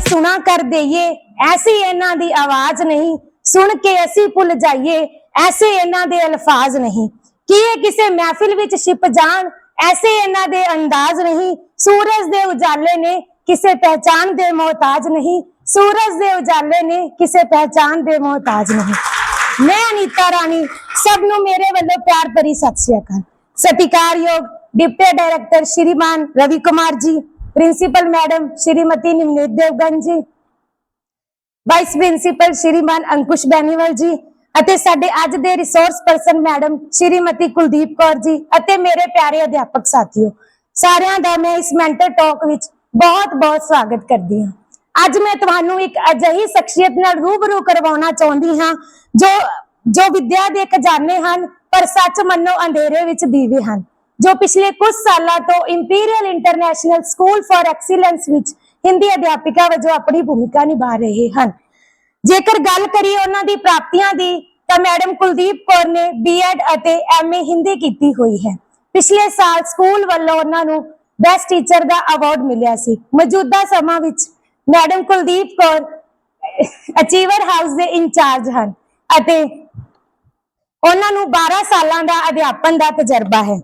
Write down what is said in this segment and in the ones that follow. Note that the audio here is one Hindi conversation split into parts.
सुना कर देइए ऐसी इन्हां दी आवाज नहीं, सुन के असी भुल जाइए ऐसे इन्हां दे अल्फाज नहीं। कि ये किसे महफिल विच छिप जान ऐसे इन्हां दे अंदाज नहीं। सूरज दे उजाले ने किसे पहचान दे मोहताज नहीं, सूरज दे उजाले ने किसे पहचान दे मोहताज नहीं। मैं अनीता रानी सबनों मेरे वालों प्यार भरी सत श्री अकाल। सत्कारयोग डिप्टी डायरेक्टर श्रीमान रवि कुमार जी, प्रिंसीपल मैडम श्रीमती निमनीत देवगन जी, वाइस प्रिंसीपल श्रीमान अंकुश बेनीवाल जी ਅਤੇ ਸਾਡੇ ਅੱਜ ਦੇ resource person madam Shrimati Kuldeep Kaur ji ਅਤੇ ਮੇਰੇ ਪਿਆਰੇ ਅਧਿਆਪਕ ਸਾਥੀਓ, ਸਾਰਿਆਂ ਦਾ ਮੈਂ ਇਸ ਮੈਂਟਰ ਟਾਕ ਵਿੱਚ ਬਹੁਤ-ਬਹੁਤ ਸਵਾਗਤ ਕਰਦੀ ਹਾਂ। ਅੱਜ ਮੈਂ ਤੁਹਾਨੂੰ ਇੱਕ ਅਜਿਹੀ ਸ਼ਖਸੀਅਤ ਨਾਲ ਰੂਬਰੂ ਕਰਵਾਉਣਾ ਚਾਹੁੰਦੀ ਹਾਂ ਜੋ ਵਿਦਿਆ ਦੇ ਖਜ਼ਾਨੇ ਹਨ ਪਰ ਸੱਚ ਮੰਨੋ ਅੰਧੇਰੇ ਵਿੱਚ ਦੀਵੇ ਹਨ, ਜੋ ਪਿਛਲੇ ਕੁਝ ਸਾਲਾਂ ਤੋਂ imperial international school for excellence ਵਿੱਚ ਹਿੰਦੀ ਅਧਿਆਪਿਕਾ ਵਜੋਂ ਆਪਣੀ ਭੂਮਿਕਾ ਨਿਭਾ ਰਹੇ ਹਨ। जेकर गल करिए उन्हां दी प्राप्तियां दी तां मैडम कुलदीप कौर ने BEd ਅਤੇ MA हिंदी कीती हुई है। पिछले साल स्कूल वालों उन्हां नूं बेस्ट टीचर का अवार्ड मिलिया सी। मौजूदा समां विच madam Kuldeep Kaur achiever house दे इंचार्ज हन ਅਤੇ उन्हां नूं 12 सालां दा अध्यापन दा तजर्बा है।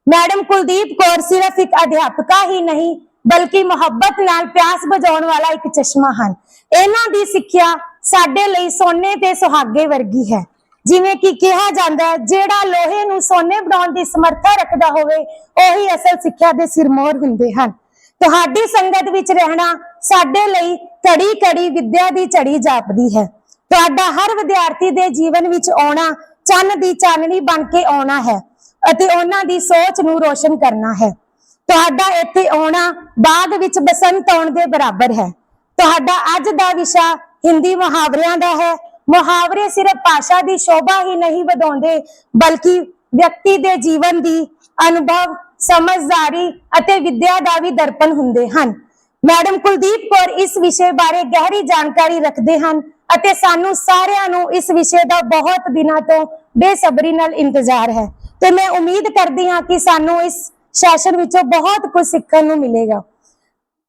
मैडम कुलदीप कौर सिर्फ एक अध्यापका ही नहीं बल्कि मुहब्बत नाल प्यास बुझाउण वाला एक चश्मा हन। इन्हां दी सिक्ख्या साडे लई सोने ते सुहागे वर्गी है। जिवें कि कहा जांदा है जेड़ा लोहे नूं सोने बनाउण दी समर्था रखदा होवे ओही असल सिक्ख्या दे सिरमौर हुंदे हन। तुहाडी संगत विच रहना साडे लई घड़ी घड़ी विद्या दी झड़ी जापदी है। तुहाडा हर विद्यार्थी दे जीवन विच आउणा चंन दी चाननी बन के आउणा है ਅਤੇ ਉਹਨਾਂ ਦੀ ਸੋਚ ਨੂੰ ਰੋਸ਼ਨ ਕਰਨਾ ਹੈ। ਤੁਹਾਡਾ ਇੱਥੇ ਆਉਣਾ ਬਾਗ ਵਿੱਚ ਬਸੰਤ ਆਉਣ ਦੇ ਬਰਾਬਰ ਹੈ। ਤੁਹਾਡਾ ਅੱਜ ਦਾ ਵਿਸ਼ਾ ਹਿੰਦੀ ਮੁਹਾਵਰਿਆਂ ਦਾ ਹੈ। ਮੁਹਾਵਰੇ ਸਿਰਫ ਭਾਸ਼ਾ ਦੀ ਸ਼ੋਭਾ ਹੀ ਨਹੀਂ ਵਧਾਉਂਦੇ ਬਲਕਿ ਵਿਅਕਤੀ ਦੇ ਜੀਵਨ ਦੀ ਅਨੁਭਵ, ਸਮਝਦਾਰੀ ਅਤੇ ਵਿਦਿਆ ਦਾ ਵੀ ਦਰਪਣ ਹੁੰਦੇ ਹਨ। ਮੈਡਮ ਕੁਲਦੀਪ ਕੌਰ ਇਸ ਵਿਸ਼ੇ ਬਾਰੇ ਗਹਿਰੀ ਜਾਣਕਾਰੀ ਰੱਖਦੇ ਹਨ ਅਤੇ ਸਾਨੂੰ ਸਾਰਿਆਂ ਨੂੰ ਇਸ ਵਿਸ਼ੇ ਦਾ ਬਹੁਤ ਦਿਨਾਂ ਤੋਂ ਬੇਸਬਰੀ ਨਾਲ ਇੰਤਜ਼ਾਰ ਹੈ ਤੇ मैं उम्मीद करती हाँ कि सानू इस सैशन विचों बहुत कुछ सीखने को मिलेगा।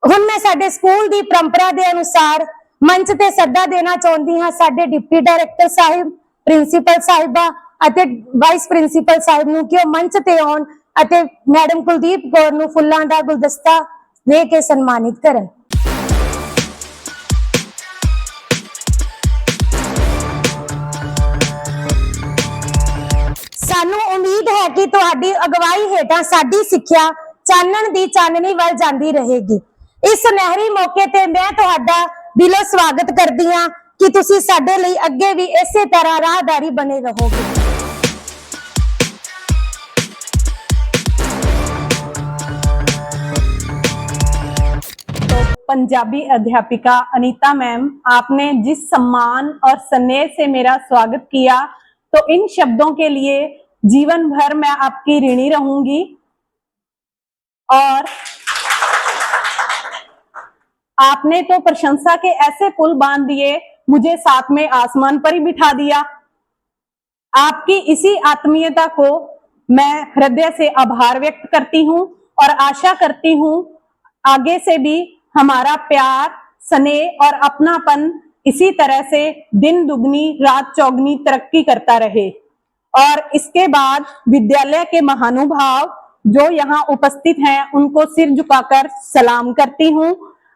हुण मैं साडे स्कूल की परंपरा के अनुसार मंच ते सद्दा देना चाहती हाँ साडे डिप्टी डायरेक्टर साहिब, प्रिंसीपल साहिबा अते वाइस प्रिंसीपल साहिब नूं कि मंच ते आउण अते मैडम कुलदीप कौर नूं फुल्लां दा गुलदस्ता दे के सन्मानित करन। सानू उम्मीद है कि तुहाडी अगवाई हेठां साडी सिक्ख्या चानण दी चाननी वल जांदी रहेगी। इस सुनहरी मौके ते मैं तुहाडा दिलों स्वागत करदी हां कि तुसीं साडे लई अगे भी इसे तरह राहदारी बने रहोगे। तो पंजाबी अध्यापिका अनीता मैम, आपने जिस सम्मान और स्नेह से मेरा स्वागत किया तो इन शब्दों के लिए जीवन भर मैं आपकी ऋणी रहूंगी। और आपने तो प्रशंसा के ऐसे पुल बांध दिए, मुझे साथ में आसमान पर ही बिठा दिया। आपकी इसी आत्मीयता को मैं हृदय से आभार व्यक्त करती हूं और आशा करती हूं आगे से भी हमारा प्यार, स्नेह और अपनापन इसी तरह से दिन दुगनी रात चौगनी तरक्की करता रहे। और इसके बाद विद्यालय के महानुभाव जो यहाँ उपस्थित हैं उनको सिर झुकाकर सलाम करती हूँ।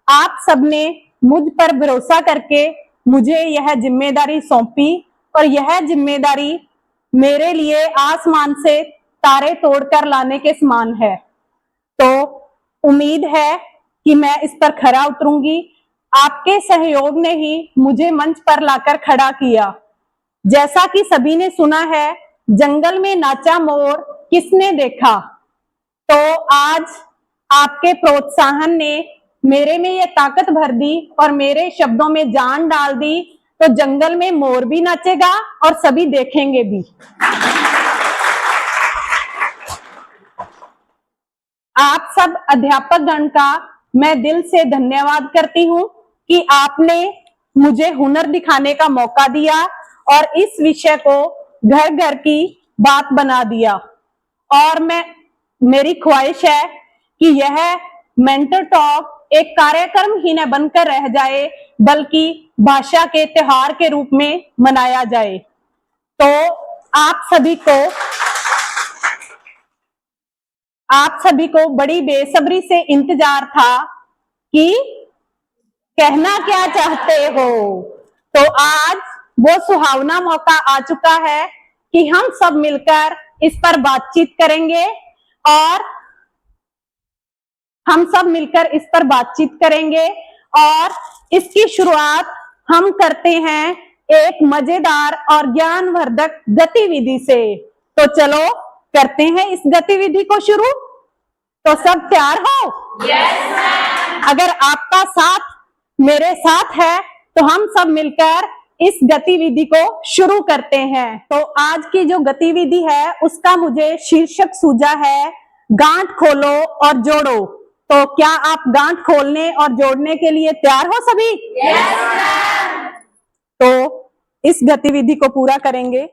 आप सबने मुझ पर भरोसा करके मुझे यह जिम्मेदारी सौंपी और यह जिम्मेदारी मेरे लिए आसमान से तारे तोड़कर लाने के समान है। तो उम्मीद है कि मैं इस पर खरा उतरूंगी। आपके सहयोग ने ही मुझे मंच पर लाकर खड़ा किया। जैसा कि सभी ने सुना है, जंगल में नाचा मोर किसने देखा, तो आज आपके प्रोत्साहन ने मेरे में ये ताकत भर दी और मेरे शब्दों में जान डाल दी। तो जंगल में मोर भी नाचेगा और सभी देखेंगे भी। आप सब अध्यापक गण का मैं दिल से धन्यवाद करती हूँ कि आपने मुझे हुनर दिखाने का मौका दिया और इस विषय को घर घर की बात बना दिया। और मेरी ख्वाहिश है कि यह मेंटर टॉक एक कार्यक्रम ही न बनकर रह जाए, बल्कि भाषा के त्योहार के रूप में मनाया जाए। तो आप सभी को बड़ी बेसब्री से इंतजार था कि कहना क्या चाहते हो। तो आज वो सुहावना मौका आ चुका है कि हम सब मिलकर इस पर बातचीत करेंगे और इसकी शुरुआत हम करते हैं एक मजेदार और ज्ञानवर्धक गतिविधि से। तो चलो करते हैं इस गतिविधि को शुरू। तो सब तैयार हो? Yes ma'am. अगर आपका साथ मेरे साथ है तो हम सब मिलकर इस गतिविधि को शुरू करते हैं। तो आज की जो गतिविधि है उसका मुझे शीर्षक सूझा है गांठ खोलो और जोड़ो। तो क्या आप गांठ खोलने और जोड़ने के लिए तैयार हो सभी? Yes ma'am. तो इस गतिविधि को पूरा करेंगे।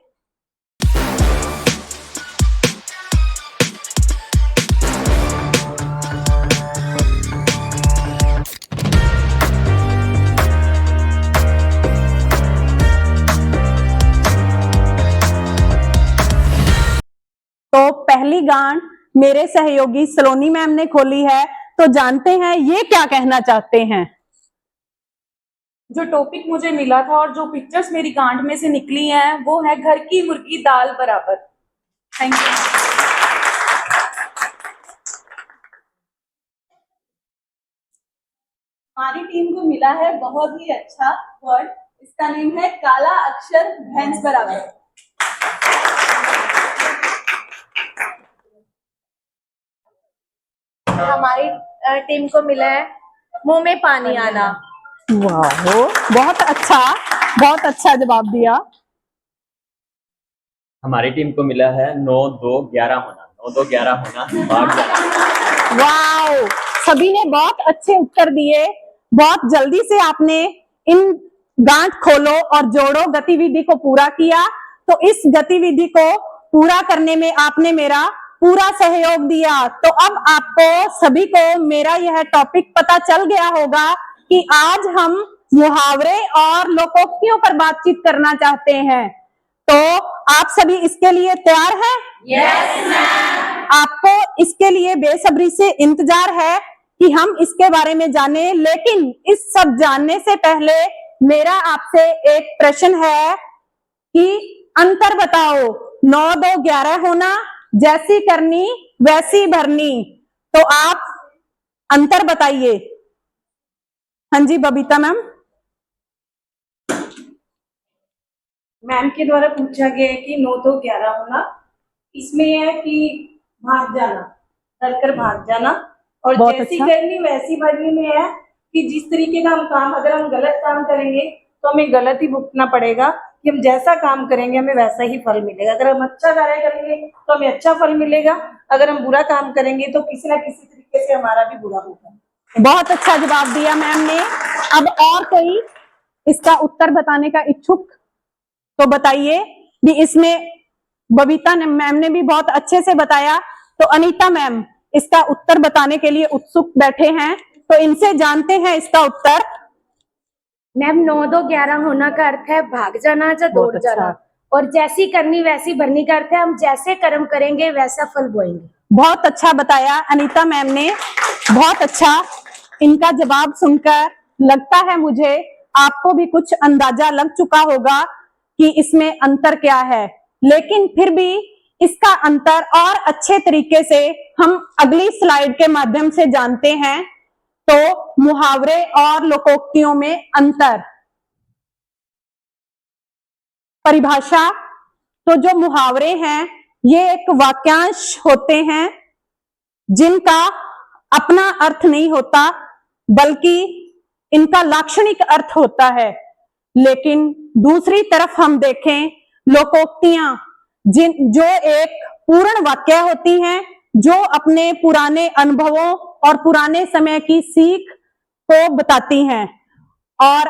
तो पहली गांठ मेरे सहयोगी सलोनी मैम ने खोली है। तो जानते हैं ये क्या कहना चाहते हैं। जो टॉपिक मुझे मिला था और जो पिक्चर्स मेरी गांठ में से निकली हैं वो है घर की मुर्गी दाल बराबर। Thank you. हमारी टीम को मिला है बहुत ही अच्छा वर्ड, इसका नेम है काला अक्षर भैंस बराबर। हमारी टीम को मिला है मुंह में पानी आना। वाह, बहुत अच्छा जवाब दिया। हमारी टीम को मिला है 9-2-11 होना। 9-2-11 होना, भाग जाना। वाह, सभी ने बहुत अच्छे उत्तर दिए। बहुत जल्दी से आपने इन गांठ खोलो और जोड़ो गतिविधि को पूरा किया। तो इस गतिविधि को पूरा करने में आपने मेरा पूरा सहयोग दिया। तो अब आपको सभी को मेरा यह टॉपिक पता चल गया होगा कि आज हम मुहावरे और लोकोक्तियों पर बातचीत करना चाहते हैं। तो आप सभी इसके लिए तैयार हैं? Yes ma'am. आपको इसके लिए बेसब्री से इंतजार है कि हम इसके बारे में जानें, लेकिन इस सब जानने से पहले मेरा आपसे एक प्रश्न है कि अंतर बताओ। 9-2-11 होना, जैसी करनी वैसी भरनी। तो आप अंतर बताइए। हाँ जी बबीता मैम। मैम के द्वारा पूछा गया है कि 9-2-11 होना, इसमें है कि भाग जाना, डरकर भाग जाना। और जैसी करनी वैसी भरनी में है कि जिस तरीके का हम काम, अगर हम गलत काम करेंगे तो हमें गलत ही भुगतना पड़ेगा, कि हम जैसा काम करेंगे हमें वैसा ही फल मिलेगा। अगर हम अच्छा कार्य करेंगे तो हमें अच्छा फल मिलेगा, अगर हम बुरा काम करेंगे तो किसी ना किसी तरीके से हमारा भी बुरा होगा। बहुत अच्छा जवाब दिया मैम ने। अब और कोई इसका उत्तर बताने का इच्छुक तो बताइए भी। इसमें बबीता मैम ने भी बहुत अच्छे से बताया। तो अनीता मैम इसका उत्तर बताने के लिए उत्सुक बैठे हैं, तो इनसे जानते हैं इसका उत्तर। मैम 9-2-11 होना का अर्थ है भाग जाना या दौड़ जाना, और जैसी करनी वैसी भरनी का अर्थ है हम जैसे कर्म करेंगे वैसा फल बोएंगे। बहुत अच्छा बताया अनीता मैम ने, बहुत अच्छा। इनका जवाब सुनकर लगता है मुझे आपको भी कुछ अंदाजा लग चुका होगा कि इसमें अंतर क्या है, लेकिन फिर भी इसका अंतर और अच्छे तरीके से हम अगली स्लाइड के माध्यम से जानते हैं। तो मुहावरे और लोकोक्तियों में अंतर। परिभाषा। तो जो मुहावरे हैं ये एक वाक्यांश होते हैं जिनका अपना अर्थ नहीं होता, बल्कि इनका लाक्षणिक अर्थ होता है। लेकिन दूसरी तरफ हम देखें लोकोक्तियां, जो एक पूर्ण वाक्य होती हैं, जो अपने पुराने अनुभवों और पुराने समय की सीख को बताती हैं। और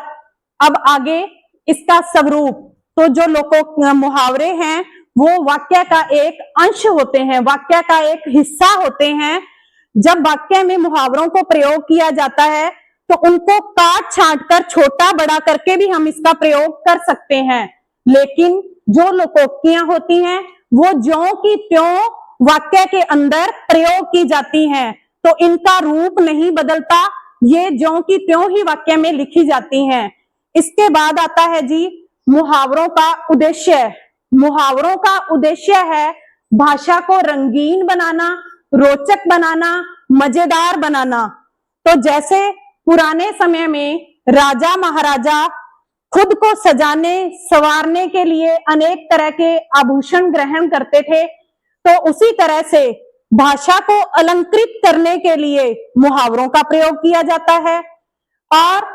अब आगे इसका स्वरूप। तो जो मुहावरे हैं वो वाक्य का एक अंश होते हैं, वाक्य का एक हिस्सा होते हैं, जब वाक्य में मुहावरों को प्रयोग किया जाता है तो उनको काट छांट कर छोटा बड़ा करके भी हम इसका प्रयोग कर सकते हैं, लेकिन जो लोकोक्तियां होती हैं वो ज्यों की त्यों वाक्य के अंदर प्रयोग की जाती हैं, तो इनका रूप नहीं बदलता, ये ज्यों की त्यों ही वाक्य में लिखी जाती हैं। इसके बाद आता है जी मुहावरों का उद्देश्य। मुहावरों का उद्देश्य है भाषा को रंगीन बनाना, रोचक बनाना, मजेदार बनाना। तो जैसे पुराने समय में राजा महाराजा खुद को सजाने संवारने के लिए अनेक तरह के आभूषण ग्रहण करते थे, तो उसी तरह से भाषा को अलंकृत करने के लिए मुहावरों का प्रयोग किया जाता है। और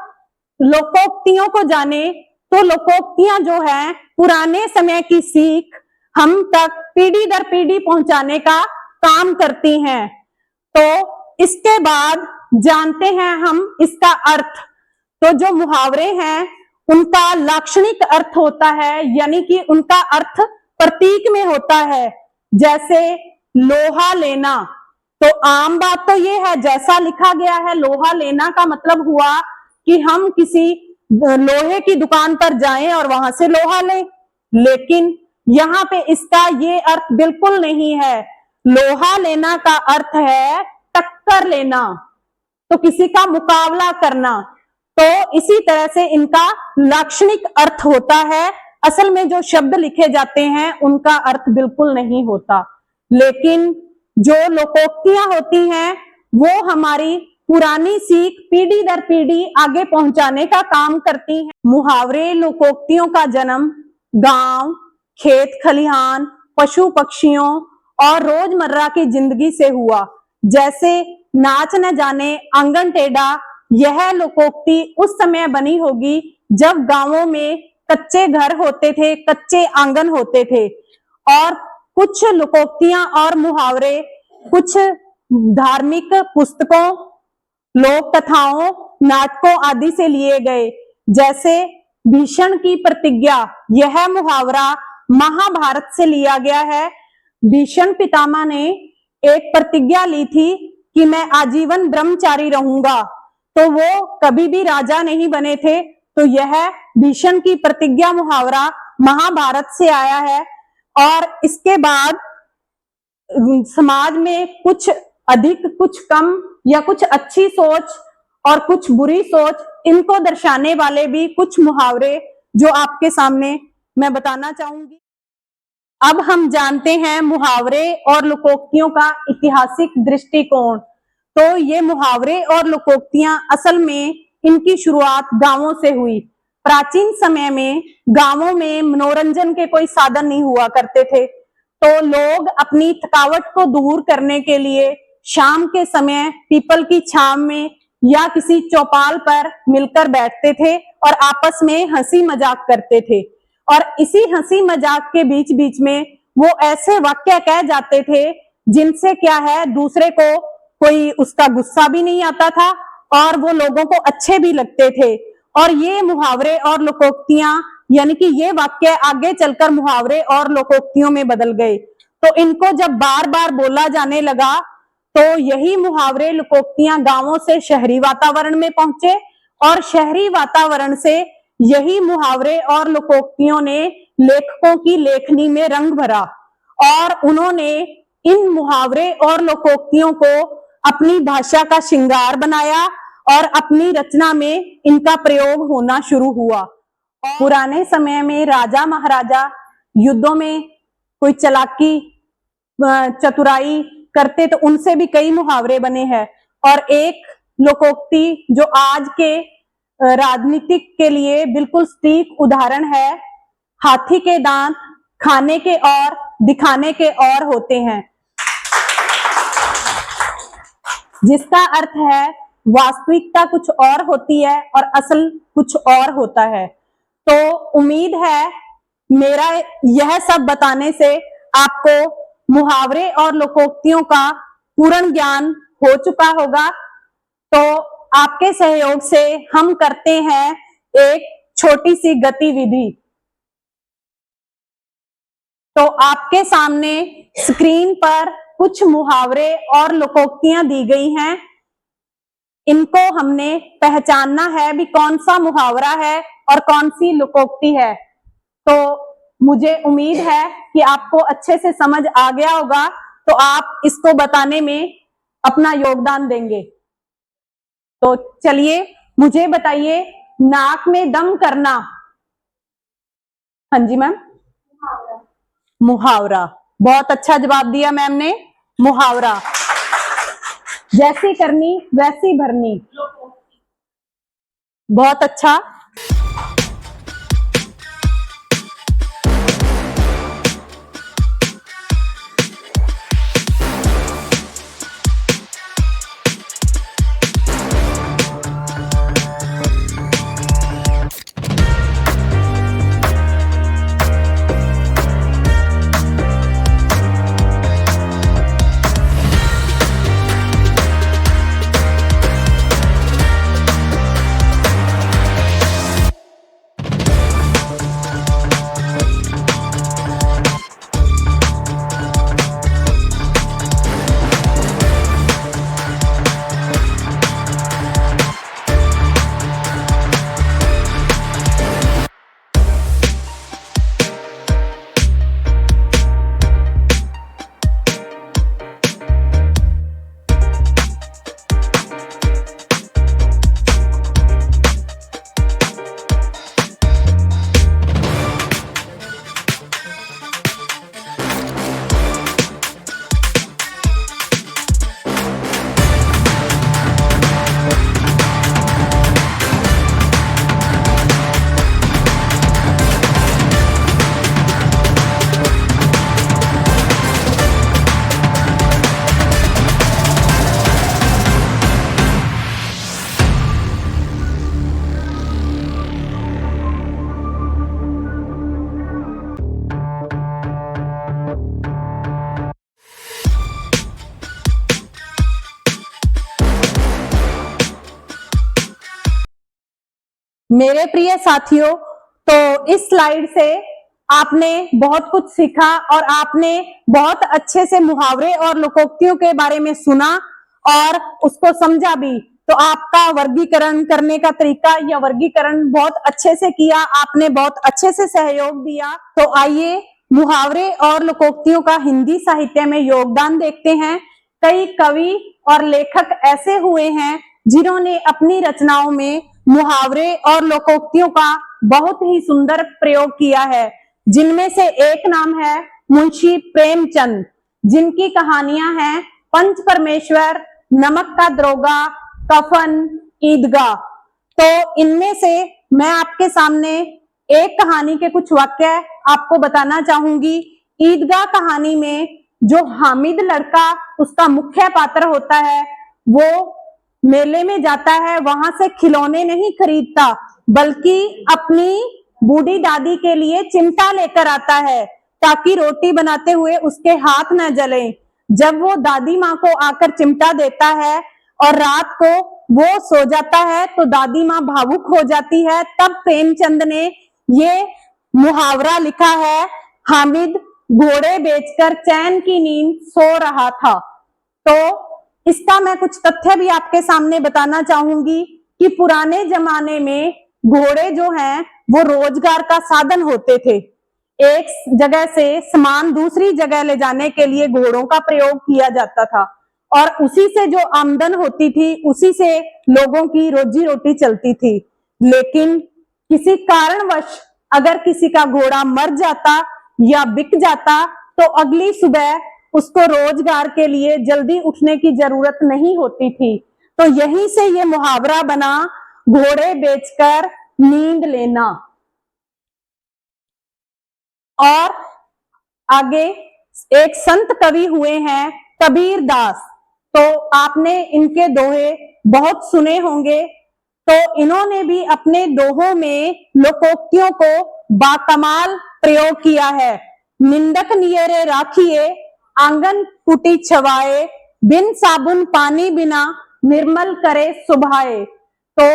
लोकोक्तियों को जाने तो लोकोक्तियां जो है पुराने समय की सीख हम तक पीढ़ी दर पीढ़ी पहुंचाने का काम करती हैं। तो इसके बाद जानते हैं हम इसका अर्थ। तो जो मुहावरे हैं उनका लाक्षणिक अर्थ होता है, यानी कि उनका अर्थ प्रतीक में होता है। जैसे लोहा लेना, तो आम बात तो ये है जैसा लिखा गया है, लोहा लेना का मतलब हुआ कि हम किसी लोहे की दुकान पर जाएं और वहां से लोहा लें, लेकिन यहाँ पे इसका ये अर्थ बिल्कुल नहीं है। लोहा लेना का अर्थ है टक्कर लेना, तो किसी का मुकाबला करना। तो इसी तरह से इनका लाक्षणिक अर्थ होता है, असल में जो शब्द लिखे जाते हैं उनका अर्थ बिल्कुल नहीं होता। लेकिन जो लोकोक्तियां होती हैं वो हमारी पुरानी सीख पीढ़ी दर पीढ़ी आगे पहुंचाने का काम करती हैं। मुहावरे लोकोक्तियों का जन्म गांव, खेत खलिहान, पशु पक्षियों और रोजमर्रा की जिंदगी से हुआ। जैसे नाच न जाने आंगन टेढ़ा, यह लोकोक्ति उस समय बनी होगी जब गांवों में कच्चे घर होते थे, कच्चे आंगन होते थे। और कुछ लोकोक्तियां और मुहावरे कुछ धार्मिक पुस्तकों, लोक कथाओं, नाटकों आदि से लिए गए। जैसे भीषण की प्रतिज्ञा, यह मुहावरा महाभारत से लिया गया है। भीषण पितामह ने एक प्रतिज्ञा ली थी कि मैं आजीवन ब्रह्मचारी रहूंगा, तो वो कभी भी राजा नहीं बने थे। तो यह भीषण की प्रतिज्ञा मुहावरा महाभारत से आया है। और इसके बाद समाज में कुछ अधिक, कुछ कम या कुछ अच्छी सोच और कुछ बुरी सोच, इनको दर्शाने वाले भी कुछ मुहावरे जो आपके सामने मैं बताना चाहूंगी। अब हम जानते हैं मुहावरे और लोकोक्तियों का ऐतिहासिक दृष्टिकोण। तो ये मुहावरे और लोकोक्तियां असल में इनकी शुरुआत गांवों से हुई। प्राचीन समय में गांवों में मनोरंजन के कोई साधन नहीं हुआ करते थे, तो लोग अपनी थकावट को दूर करने के लिए शाम के समय पीपल की छांव में या किसी चौपाल पर मिलकर बैठते थे और आपस में हंसी मजाक करते थे। और इसी हंसी मजाक के बीच बीच में वो ऐसे वाक्य कह जाते थे जिनसे क्या है दूसरे को कोई उसका गुस्सा भी नहीं आता था और वो लोगों को अच्छे भी लगते थे। और ये मुहावरे और लोकोक्तियां, यानी कि ये वाक्य आगे चलकर मुहावरे और लोकोक्तियों में बदल गए। तो इनको जब बार बार बोला जाने लगा तो यही मुहावरे लोकोक्तियां गांवों से शहरी वातावरण में पहुंचे और शहरी वातावरण से यही मुहावरे और लोकोक्तियों ने लेखकों की लेखनी में रंग भरा और उन्होंने इन मुहावरे और लोकोक्तियों को अपनी भाषा का श्रृंगार बनाया और अपनी रचना में इनका प्रयोग होना शुरू हुआ। पुराने समय में राजा महाराजा युद्धों में कोई चालाकी चतुराई करते तो उनसे भी कई मुहावरे बने हैं। और एक लोकोक्ति जो आज के राजनीतिक के लिए बिल्कुल सटीक उदाहरण है, हाथी के दांत खाने के और दिखाने के और होते हैं, जिसका अर्थ है वास्तविकता कुछ और होती है और असल कुछ और होता है। तो उम्मीद है मेरा यह सब बताने से आपको मुहावरे और लोकोक्तियों का पूर्ण ज्ञान हो चुका होगा। तो आपके सहयोग से हम करते हैं एक छोटी सी गतिविधि। तो आपके सामने स्क्रीन पर कुछ मुहावरे और लोकोक्तियां दी गई हैं। इनको हमने पहचानना है भी कौन सा मुहावरा है और कौन सी लोकोक्ति है। तो मुझे उम्मीद है कि आपको अच्छे से समझ आ गया होगा, तो आप इसको बताने में अपना योगदान देंगे। तो चलिए मुझे बताइए, नाक में दम करना। हाँ जी मैम, मुहावरा। बहुत अच्छा जवाब दिया मैम ने, मुहावरा। जैसी करनी वैसी भरनी, बहुत अच्छा। मेरे प्रिय साथियों, तो इस स्लाइड से आपने बहुत कुछ सीखा और आपने बहुत अच्छे से मुहावरे और लोकोक्तियों के बारे में सुना और उसको समझा भी। तो आपका वर्गीकरण करने का तरीका या वर्गीकरण बहुत अच्छे से किया, आपने बहुत अच्छे से सहयोग दिया। तो आइए मुहावरे और लोकोक्तियों का हिंदी साहित्य में योगदान देखते हैं। कई कवि और लेखक ऐसे हुए हैं जिन्होंने अपनी रचनाओं में मुहावरे और लोकोक्तियों का बहुत ही सुंदर प्रयोग किया है, जिनमें से एक नाम है मुंशी प्रेमचंद, जिनकी कहानियां हैं पंच परमेश्वर, नमक का दरोगा, कफन, ईदगाह। तो इनमें से मैं आपके सामने एक कहानी के कुछ वाक्य आपको बताना चाहूंगी। ईदगाह कहानी में जो हामिद लड़का उसका मुख्य पात्र होता है, वो मेले में जाता है, वहां से खिलौने नहीं खरीदता बल्कि अपनी बूढ़ी दादी के लिए चिमटा लेकर आता है ताकि रोटी बनाते हुए उसके हाथ न जले। जब वो दादी माँ को आकर चिमटा देता है और रात को वो सो जाता है तो दादी माँ भावुक हो जाती है। तब प्रेमचंद ने ये मुहावरा लिखा है, हामिद घोड़े बेचकर चैन की नींद सो रहा था। तो इसका मैं कुछ तथ्य भी आपके सामने बताना चाहूंगी कि पुराने जमाने में घोड़े जो हैं वो रोजगार का साधन होते थे। एक जगह से सामान दूसरी जगह ले जाने के लिए घोड़ों का प्रयोग किया जाता था और उसी से जो आमदन होती थी उसी से लोगों की रोजी रोटी चलती थी। लेकिन किसी कारणवश अगर किसी का घोड़ा मर जाता या बिक जाता तो अगली सुबह उसको रोजगार के लिए जल्दी उठने की जरूरत नहीं होती थी। तो यहीं से ये मुहावरा बना, घोड़े बेचकर नींद लेना। और आगे एक संत कवि हुए हैं कबीर दास, तो आपने इनके दोहे बहुत सुने होंगे। तो इन्होंने भी अपने दोहों में लोकोक्तियों को बाकमाल प्रयोग किया है। निंदक नियरे राखिए, आंगन कुटी छवाए, बिन साबुन पानी बिना निर्मल करे सुभाए। तो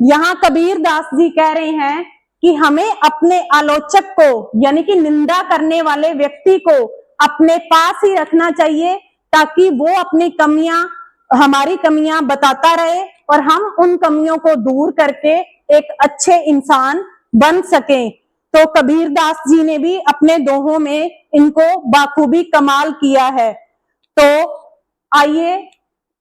यहाँ कबीर दास जी कह रहे हैं कि हमें अपने आलोचक को यानी कि निंदा करने वाले व्यक्ति को अपने पास ही रखना चाहिए ताकि वो अपनी कमियां, हमारी कमियां बताता रहे और हम उन कमियों को दूर करके एक अच्छे इंसान बन सके। तो कबीर दास जी ने भी अपने दोहों में इनको बाखूबी कमाल किया है। तो आइए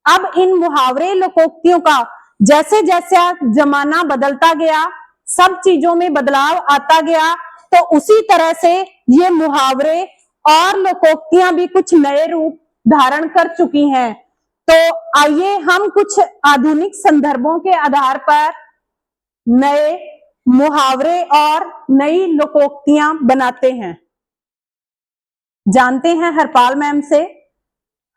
अब इन मुहावरे लोकोक्तियों का जैसे जैसे जमाना बदलता गया, सब चीजों में बदलाव आता गया, तो उसी तरह से ये मुहावरे और लोकोक्तियां भी कुछ नए रूप धारण कर चुकी हैं। तो आइए हम कुछ आधुनिक संदर्भों के आधार पर नए मुहावरे और नई लोकोक्तियां बनाते हैं। जानते हैं हरपाल मैम से।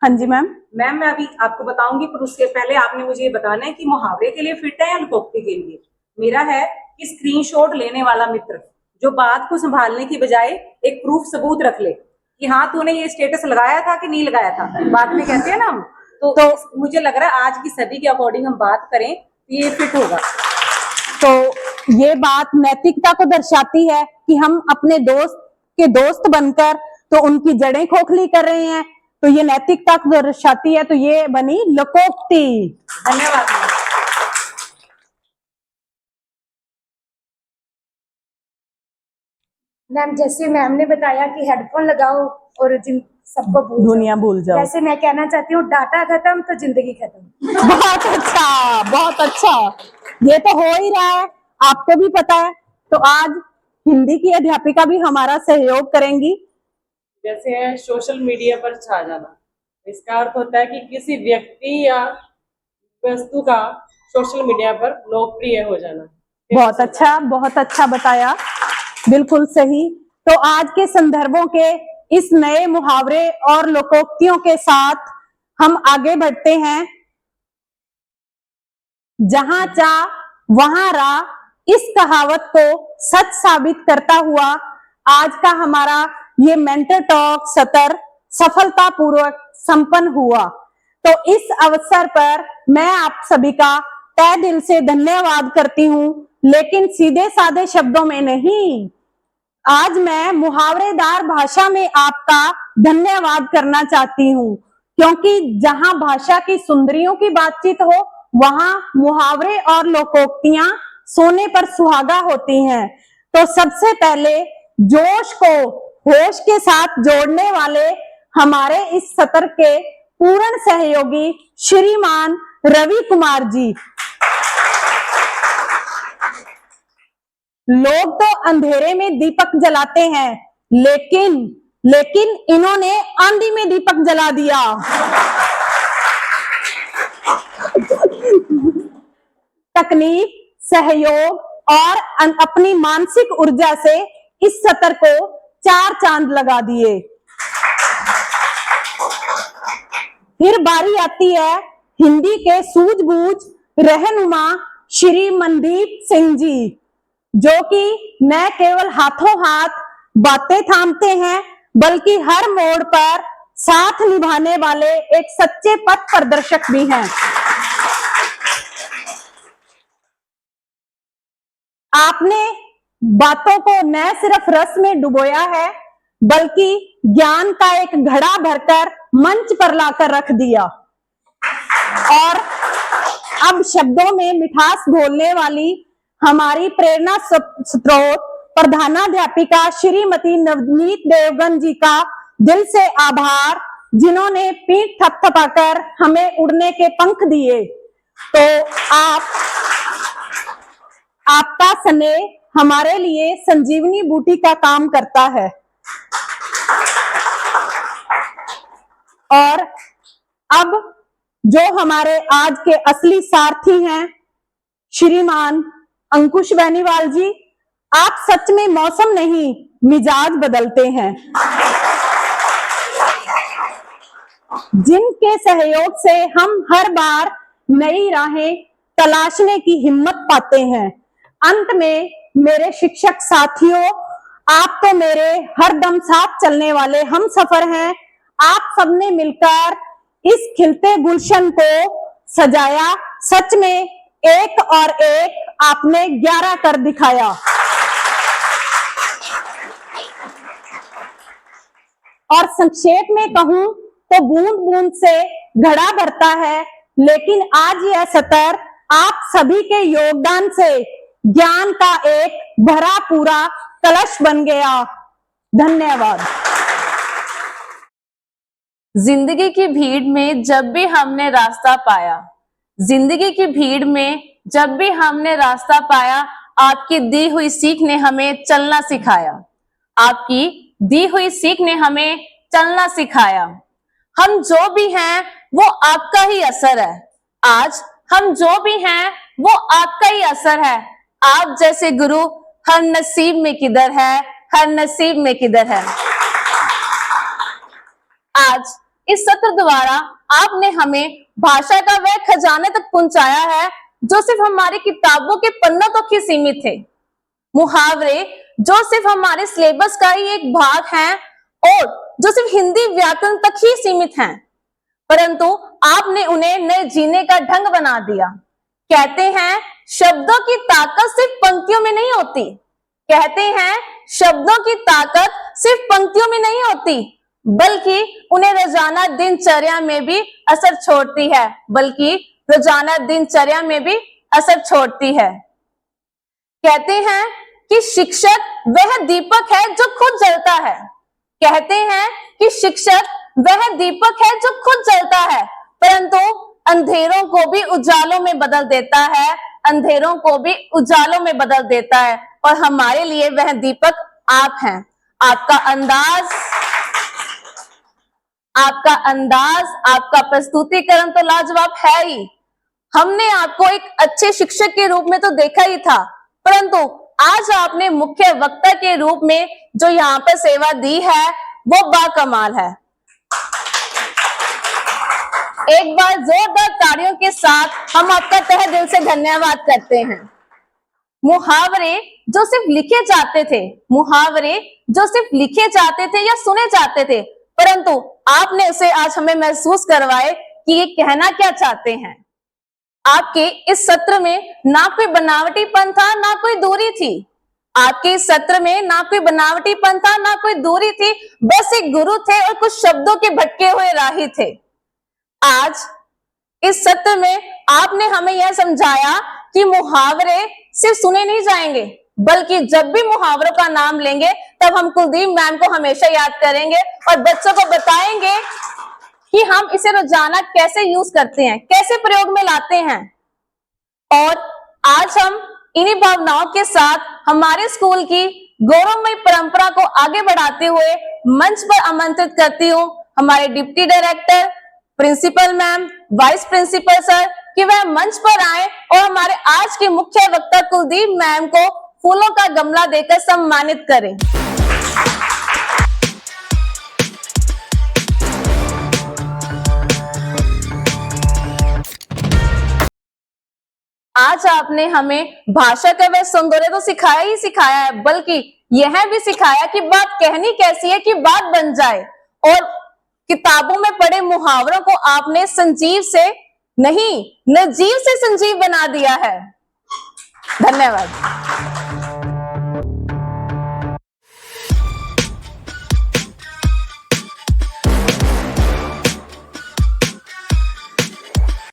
हाँ जी मैम। मैम मैं अभी आपको बताऊंगी, पर उसके पहले आपने मुझे ये बताना है कि मुहावरे के लिए फिट है या लोकोक्ति के लिए। मेरा है कि स्क्रीनशॉट लेने वाला मित्र जो बात को संभालने की बजाय एक प्रूफ सबूत रख ले कि हाँ तूने ये स्टेटस लगाया था कि नहीं लगाया था, बाद में कहते हैं ना हम। तो मुझे लग रहा है आज की सदी के अकॉर्डिंग हम बात करें तो ये फिट होगा। तो ये बात नैतिकता को दर्शाती है कि हम अपने दोस्त के दोस्त बनकर तो उनकी जड़ें खोखली कर रहे हैं, तो ये नैतिकता को दर्शाती है, तो ये बनी लोकोक्ति। धन्यवाद। मैम जैसे मैम ने बताया कि हेडफोन लगाओ और जिन सबको दुनिया भूल जाओ, जैसे मैं कहना चाहती हूँ डाटा खत्म तो जिंदगी खत्म। बहुत अच्छा, बहुत अच्छा। ये तो हो ही रहा है, आपको भी पता है। तो आज हिंदी की अध्यापिका भी हमारा सहयोग करेंगी। जैसे सोशल मीडिया पर छा जाना, इसका अर्थ होता है कि किसी व्यक्ति या वस्तु का सोशल मीडिया पर लोकप्रिय हो जाना। बहुत अच्छा, बहुत अच्छा बताया, बिल्कुल सही। तो आज के संदर्भों के इस नए मुहावरे और लोकोक्तियों के साथ हम आगे बढ़ते हैं। जहां चा वहां रा, इस कहावत को सच साबित करता हुआ आज का हमारा ये मेंटर टॉक सत्र सफलतापूर्वक संपन्न हुआ। तो इस अवसर पर मैं आप सभी का तहे दिल से धन्यवाद करती हूं, लेकिन सीधे साधे शब्दों में नहीं। आज मैं मुहावरेदार भाषा में आपका धन्यवाद करना चाहती हूं, क्योंकि जहां भाषा की सुंदरियों की बातचीत हो वहां मुहावरे और लोकोक्तियां सोने पर सुहागा होती हैं। तो सबसे पहले जोश को होश के साथ जोड़ने वाले हमारे इस सत्र के पूर्ण सहयोगी श्रीमान रवि कुमार जी। लोग तो अंधेरे में दीपक जलाते हैं, लेकिन इन्होंने आंधी में दीपक जला दिया। तकनीक, सहयोग और अपनी मानसिक ऊर्जा से इस सत्र को 4 चांद लगा दिए। फिर बारी आती है हिंदी के सूझबूझ रहनुमा श्री मनदीप सिंह जी, जो कि न केवल हाथों हाथ बातें थामते हैं, बल्कि हर मोड़ पर साथ निभाने वाले एक सच्चे पथ प्रदर्शक भी हैं। आपने बातों को न सिर्फ रस में डुबोया है, बल्कि ज्ञान का एक घड़ा भरकर मंच पर लाकर रख दिया। और अब शब्दों में मिठास घोलने वाली हमारी प्रेरणा स्रोत प्रधानाध्यापिका श्रीमती नवनीत देवगन जी का दिल से आभार, जिन्होंने पीठ थपथपाकर हमें उड़ने के पंख दिए। तो आपका स्नेह हमारे लिए संजीवनी बूटी का काम करता है। और अब जो हमारे आज के असली सारथी हैं, श्रीमान अंकुश बेनीवाल जी, आप सच में मौसम नहीं मिजाज बदलते हैं। जिनके सहयोग से हम हर बार नई राहें तलाशने की हिम्मत पाते हैं। अंत में मेरे शिक्षक साथियों, आप तो मेरे हरदम साथ चलने वाले हम सफर हैं। आप सबने मिलकर इस खिलते गुलशन को सजाया। सच में एक और एक आपने 11 कर दिखाया। और संक्षेप में कहूं तो बूंद बूंद से घड़ा भरता है, लेकिन आज यह सत्र आप सभी के योगदान से ज्ञान का एक भरा पूरा कलश बन गया। धन्यवाद। जिंदगी की भीड़ में जब भी हमने रास्ता पाया, जिंदगी की भीड़ में जब भी हमने रास्ता पाया, आपकी दी हुई सीख ने हमें चलना सिखाया। आपकी दी हुई सीख ने हमें चलना सिखाया। हम जो भी हैं वो आपका ही असर है। आज हम जो भी हैं वो आपका ही असर है। आप जैसे गुरु हर नसीब में किधर है, हर नसीब में किधर है। आज इस सत्र द्वारा आपने हमें भाषा का वह खजाने तक पहुंचाया है जो सिर्फ हमारी किताबों के पन्नों तक ही सीमित थे। मुहावरे जो सिर्फ हमारे सिलेबस का ही एक भाग हैं और जो सिर्फ हिंदी व्याकरण तक ही सीमित हैं, परंतु आपने उन्हें नए जीने का ढंग बना दिया। कहते हैं शब्दों की ताकत सिर्फ पंक्तियों में नहीं होती। कहते हैं शब्दों की ताकत सिर्फ पंक्तियों में नहीं होती, बल्कि उन्हें रोजाना दिनचर्या में भी असर छोड़ती है, बल्कि रोजाना दिनचर्या में भी असर छोड़ती है। कहते हैं कि शिक्षक वह दीपक है जो खुद जलता है। कहते हैं कि शिक्षक वह दीपक है जो खुद जलता है, परंतु अंधेरों को भी उजालों में बदल देता है, अंधेरों को भी उजालों में बदल देता है। और हमारे लिए वह दीपक आप हैं। आपका अंदाज, आपका प्रस्तुतिकरण तो लाजवाब है ही। हमने आपको एक अच्छे शिक्षक के रूप में तो देखा ही था, परंतु आज आपने मुख्य वक्ता के रूप में जो यहाँ पर सेवा दी है वो बाकमाल है। एक बार जोरदार तालियों के साथ हम आपका तहे दिल से धन्यवाद करते हैं। मुहावरे जो सिर्फ लिखे जाते थे, मुहावरे जो सिर्फ लिखे जाते थे या सुने जाते थे, परंतु आपने उसे आज हमें महसूस करवाए कि ये कहना क्या चाहते हैं। आपके इस सत्र में ना कोई बनावटीपन था, ना कोई दूरी थी। आपके इस सत्र में ना कोई बनावटीपन था, ना कोई दूरी थी, बस एक गुरु थे और कुछ शब्दों के भटके हुए राही थे। आज इस सत्र में आपने हमें यह समझाया कि मुहावरे सिर्फ सुने नहीं जाएंगे, बल्कि जब भी मुहावरों का नाम लेंगे तब हम कुलदीप मैम को हमेशा याद करेंगे और बच्चों को बताएंगे कि हम इसे रोजाना कैसे यूज करते हैं, कैसे प्रयोग में लाते हैं। और आज हम इन्हीं भावनाओं के साथ हमारे स्कूल की गौरवमयी परंपरा को आगे बढ़ाते हुए मंच पर आमंत्रित करती हूँ हमारे deputy director, principal ma'am, vice principal sir कि वह मंच पर आए और हमारे आज के मुख्य वक्ता कुलदीप मैम को फूलों का गमला देकर सम्मानित करें। आज आपने हमें भाषा का वह सौंदर्य तो सिखाया ही सिखाया है, बल्कि यह भी सिखाया कि बात कहनी कैसी है कि बात बन जाए। और किताबों में पढ़े मुहावरों को आपने संजीव से नहीं, नजीव से संजीव बना दिया है। धन्यवाद।